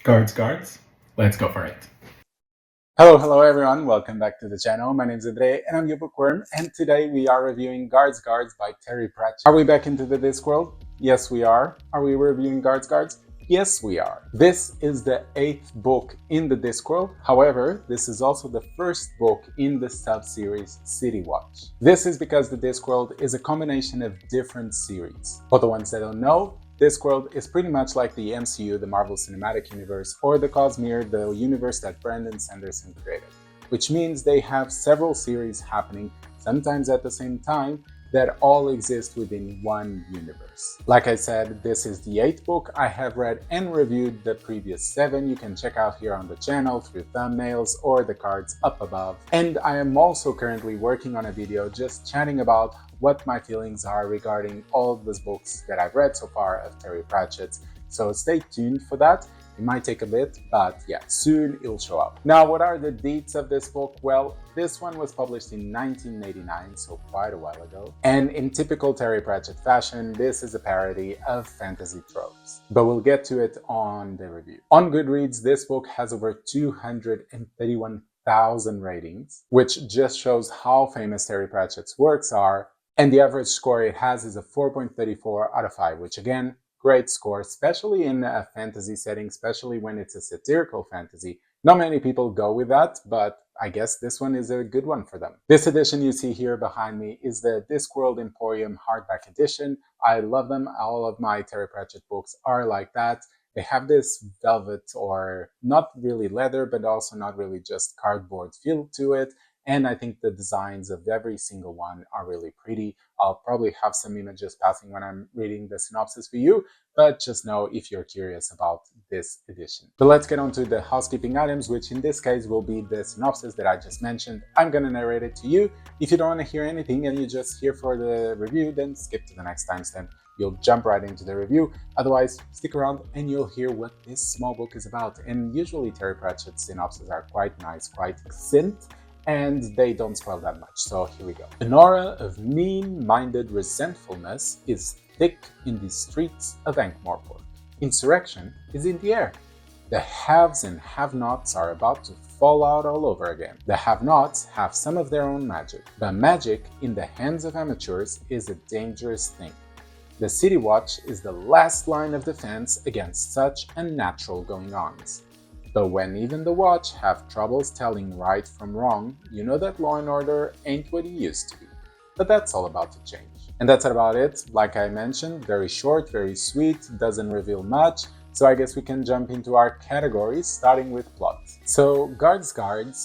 Guards, let's go for it. Hello everyone, welcome back to the channel. My name is Andre and I'm your bookworm, and today we are reviewing Guards by Terry Pratchett. Are we back into the Discworld? Yes we are. Are we reviewing Guards? Yes we are. This is the 8th book in the Discworld. However, this is also the first book in the sub-series City Watch. This is because the Discworld is a combination of different series. For the ones that don't know, Discworld is pretty much like the MCU, the Marvel Cinematic Universe, or the Cosmere, the universe that Brandon Sanderson created, which means they have several series happening, sometimes at the same time, that all exist within one universe. Like I said, this is the 8th book. I have read and reviewed the previous 7. You can check out here on the channel through thumbnails or the cards up above. And I am also currently working on a video just chatting about what my feelings are regarding all of these books that I've read so far of Terry Pratchett. So stay tuned for that. It might take a bit, but yeah, soon it'll show up. Now, what are the deets of this book? Well, this one was published in 1989, so quite a while ago. And in typical Terry Pratchett fashion, this is a parody of fantasy tropes. But we'll get to it on the review. On Goodreads, this book has over 231,000 ratings, which just shows how famous Terry Pratchett's works are. And the average score it has is a 4.34 out of 5, which again, great score, especially in a fantasy setting, especially when it's a satirical fantasy. Not many people go with that, but I guess this one is a good one for them. This edition you see here behind me is the Discworld Emporium hardback edition. I love them. All of my Terry Pratchett books are like that. They have this velvet, or not really leather, but also not really just cardboard feel to it. And I think the designs of every single one are really pretty. I'll probably have some images passing when I'm reading the synopsis for you, but just know if you're curious about this edition. But let's get on to the housekeeping items, which in this case will be the synopsis that I just mentioned. I'm going to narrate it to you. If you don't want to hear anything and you're just here for the review, then skip to the next timestamp. You'll jump right into the review. Otherwise, stick around and you'll hear what this small book is about. And usually Terry Pratchett's synopses are quite nice, quite succinct, and they don't spoil that much, so here we go. An aura of mean-minded resentfulness is thick in the streets of Ankh-Morpork. Insurrection is in the air. The haves and have-nots are about to fall out all over again. The have-nots have some of their own magic, but magic in the hands of amateurs is a dangerous thing. The City Watch is the last line of defense against such unnatural going-ons. But when even the Watch have troubles telling right from wrong, you know that law and order ain't what it used to be. But that's all about to change. And that's about it. Like I mentioned, very short, very sweet, doesn't reveal much. So I guess we can jump into our categories, starting with plot. So Guards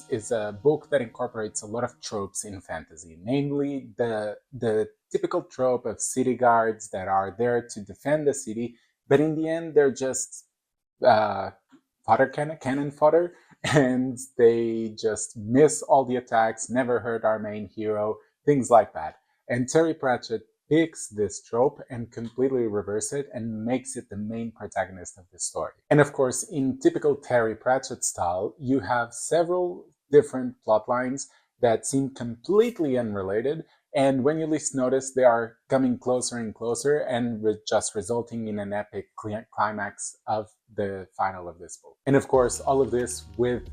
is a book that incorporates a lot of tropes in fantasy, namely the typical trope of city guards that are there to defend the city, but in the end they're just cannon fodder, and they just miss all the attacks, never hurt our main hero, things like that. And Terry Pratchett picks this trope and completely reverses it and makes it the main protagonist of the story. And of course, in typical Terry Pratchett style, you have several different plot lines that seem completely unrelated, and when you least notice, they are coming closer and closer and just resulting in an epic climax of the final of this book. And of course, all of this with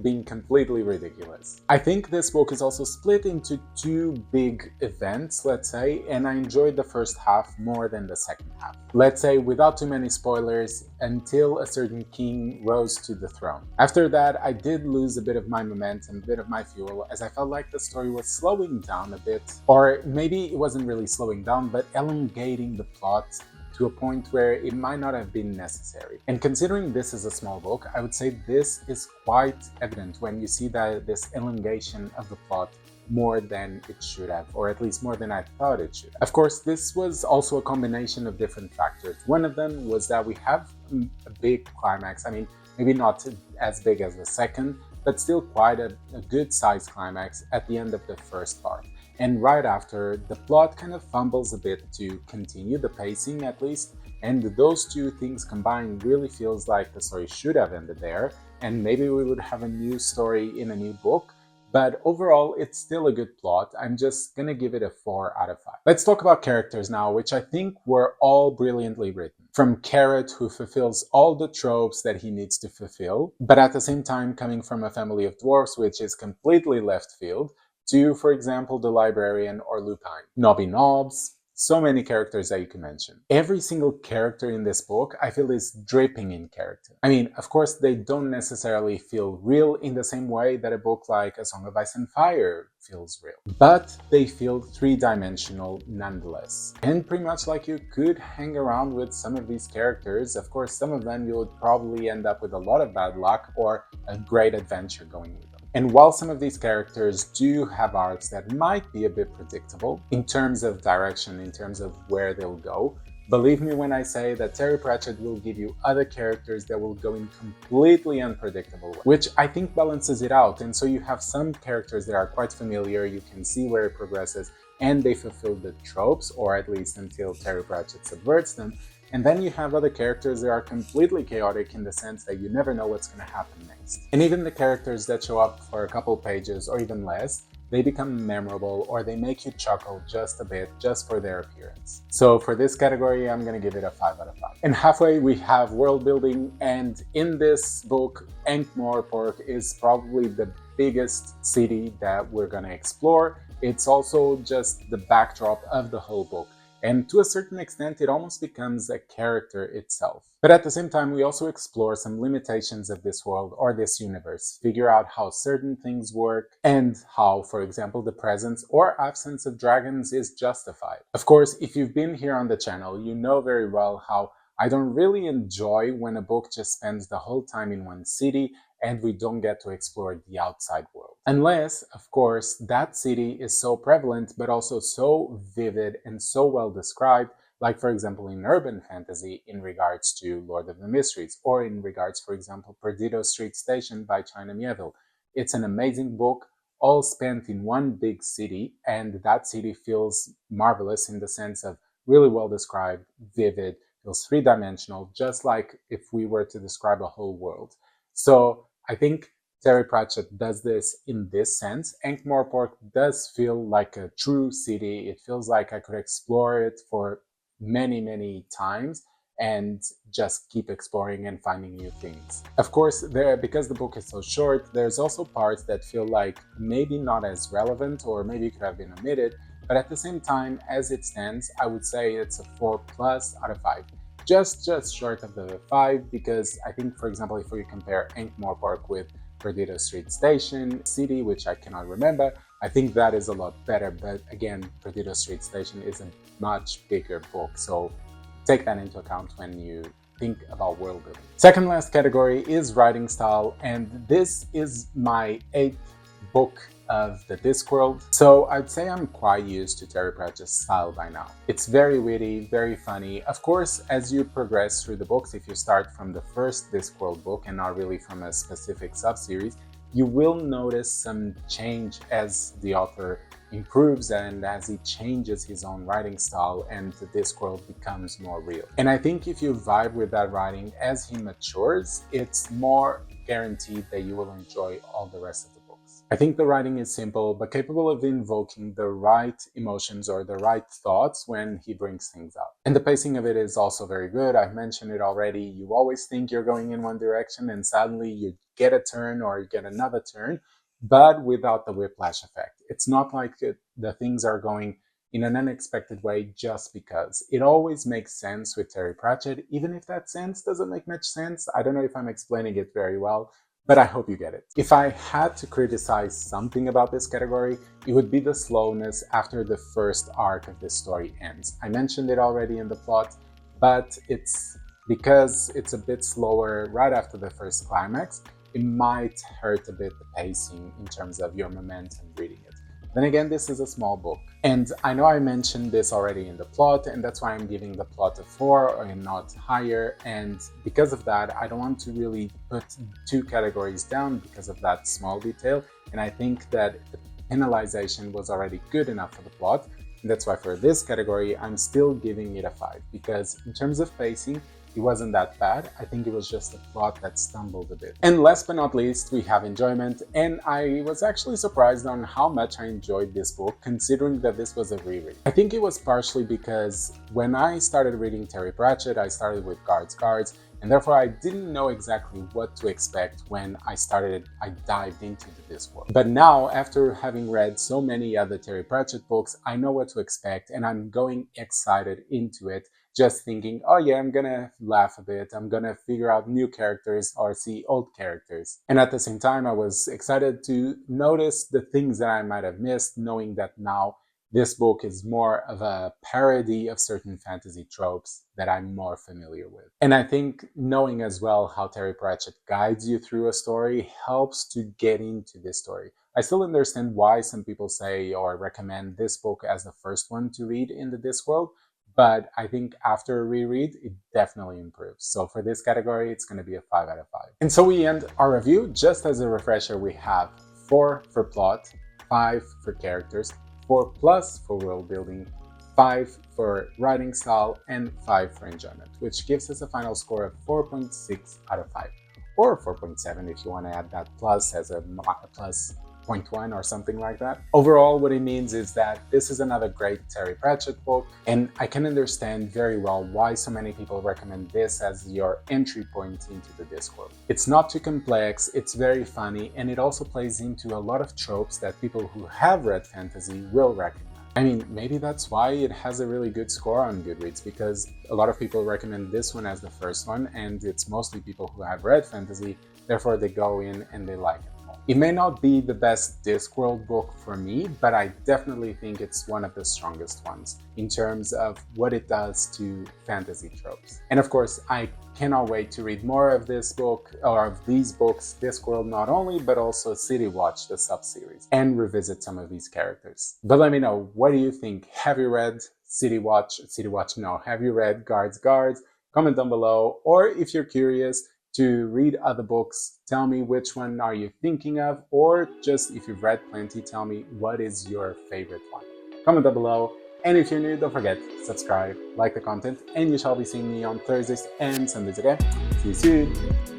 being completely ridiculous. I think this book is also split into 2 big events, let's say, and I enjoyed the first half more than the second half. Let's say, without too many spoilers, until a certain king rose to the throne. After that, I did lose a bit of my momentum, a bit of my fuel, as I felt like the story was slowing down a bit, or maybe it wasn't really slowing down, but elongating the plot to a point where it might not have been necessary. And considering this is a small book, I would say this is quite evident when you see that this elongation of the plot more than it should have, or at least more than I thought it should. Of course, this was also a combination of different factors. One of them was that we have a big climax. I mean, maybe not as big as the second, but still quite a good sized climax at the end of the first part. And right after, the plot kind of fumbles a bit to continue the pacing at least, and those 2 things combined really feels like the story should have ended there, and maybe we would have a new story in a new book. But overall, it's still a good plot. I'm just gonna give it a 4 out of 5. Let's talk about characters now, which I think were all brilliantly written. from Carrot, who fulfills all the tropes that he needs to fulfill, but at the same time coming from a family of dwarfs, which is completely left field, to, for example, the librarian or Lupin. Nobby Nobbs, so many characters that you can mention. Every single character in this book, I feel, is dripping in character. I mean, of course, they don't necessarily feel real in the same way that a book like A Song of Ice and Fire feels real, but they feel three-dimensional nonetheless. And pretty much like you could hang around with some of these characters. Of course, some of them you would probably end up with a lot of bad luck or a great adventure going with them. And while some of these characters do have arcs that might be a bit predictable in terms of direction, in terms of where they'll go, believe me when I say that Terry Pratchett will give you other characters that will go in completely unpredictable ways, which I think balances it out. And so you have some characters that are quite familiar, you can see where it progresses, and they fulfill the tropes, or at least until Terry Pratchett subverts them. And then you have other characters that are completely chaotic in the sense that you never know what's going to happen next. And even the characters that show up for a couple pages or even less, they become memorable or they make you chuckle just a bit just for their appearance. So for this category, I'm going to give it a 5 out of 5. And halfway we have world building, and in this book, Ankh-Morpork is probably the biggest city that we're going to explore. It's also just the backdrop of the whole book. And to a certain extent, it almost becomes a character itself. But at the same time, we also explore some limitations of this world or this universe, figure out how certain things work, and how, for example, the presence or absence of dragons is justified. Of course, if you've been here on the channel, you know very well how I don't really enjoy when a book just spends the whole time in one city and we don't get to explore the outside world. Unless, of course, that city is so prevalent but also so vivid and so well described, like for example in urban fantasy in regards to Lord of the Mysteries, or in regards, for example, Perdido Street Station by China Miéville. It's an amazing book, all spent in one big city, and that city feels marvelous in the sense of really well described, vivid, feels three-dimensional, just like if we were to describe a whole world. So I think Terry Pratchett does this in this sense. Ankh-Morpork does feel like a true city. It feels like I could explore it for many, many times and just keep exploring and finding new things. Of course, because the book is so short, there's also parts that feel like maybe not as relevant or maybe could have been omitted, but at the same time, as it stands, I would say it's a 4+ out of 5. Just short of the 5, because I think, for example, if we compare Ankh-Morpork with Perdido Street Station City, which I cannot remember, I think that is a lot better. But again, Perdido Street Station is a much bigger book, so take that into account when you think about world building. Second last category is writing style, and this is my 8th book of the Discworld, so I'd say I'm quite used to Terry Pratchett's style by now. It's very witty, very funny. Of course, as you progress through the books, if you start from the first Discworld book and not really from a specific sub-series, you will notice some change as the author improves and as he changes his own writing style and the Discworld becomes more real. And I think if you vibe with that writing as he matures, it's more guaranteed that you will enjoy all the rest of the books. I think the writing is simple but capable of invoking the right emotions or the right thoughts when he brings things up. And the pacing of it is also very good. I've mentioned it already. You always think you're going in one direction and suddenly you get a turn or you get another turn, but without the whiplash effect. It's not like the things are going in an unexpected way just because. It always makes sense with Terry Pratchett, even if that sense doesn't make much sense. I don't know if I'm explaining it very well, but I hope you get it. If I had to criticize something about this category, it would be the slowness after the first arc of this story ends. I mentioned it already in the plot, but it's because it's a bit slower right after the first climax, it might hurt a bit the pacing in terms of your momentum reading it. Then again, this is a small book. And I know I mentioned this already in the plot, and that's why I'm giving the plot a 4 and not higher. And because of that, I don't want to really put 2 categories down because of that small detail. And I think that the penalization was already good enough for the plot. And that's why for this category, I'm still giving it a 5. Because in terms of pacing, it wasn't that bad. I think it was just the plot that stumbled a bit. And last but not least, we have enjoyment, and I was actually surprised on how much I enjoyed this book, considering that this was a reread. I think it was partially because when I started reading Terry Pratchett, I started with Guards, and therefore I didn't know exactly what to expect when I dived into the Discworld. But now, after having read so many other Terry Pratchett books, I know what to expect, and I'm going excited into it, just thinking, oh yeah, I'm gonna laugh a bit, I'm gonna figure out new characters or see old characters. And at the same time, I was excited to notice the things that I might have missed, knowing that now this book is more of a parody of certain fantasy tropes that I'm more familiar with. And I think knowing as well how Terry Pratchett guides you through a story helps to get into this story. I still understand why some people say or recommend this book as the first one to read in the Discworld, but I think after a reread, it definitely improves. So for this category, it's going to be a 5 out of 5. And so we end our review. Just as a refresher, we have 4 for plot, 5 for characters, 4+ for world building, 5 for writing style, and 5 for enjoyment, which gives us a final score of 4.6 out of 5. Or 4.7 if you want to add that plus as a plus 0.1 or something like that. Overall, what it means is that this is another great Terry Pratchett book, and I can understand very well why so many people recommend this as your entry point into the Discworld. It's not too complex, it's very funny, and it also plays into a lot of tropes that people who have read fantasy will recognize. I mean, maybe that's why it has a really good score on Goodreads, because a lot of people recommend this one as the first one, and it's mostly people who have read fantasy, therefore they go in and they like it. It may not be the best Discworld book for me, but I definitely think it's one of the strongest ones in terms of what it does to fantasy tropes. And of course, I cannot wait to read more of this book, or of these books, Discworld not only, but also City Watch, the sub-series, and revisit some of these characters. But let me know, what do you think? Have you read have you read Guards? Comment down below, or if you're curious to read other books, tell me which one are you thinking of, or just if you've read plenty, tell me what is your favorite one. Comment down below, and if you're new, don't forget, subscribe, like the content, and you shall be seeing me on Thursdays and Sundays again. See you soon!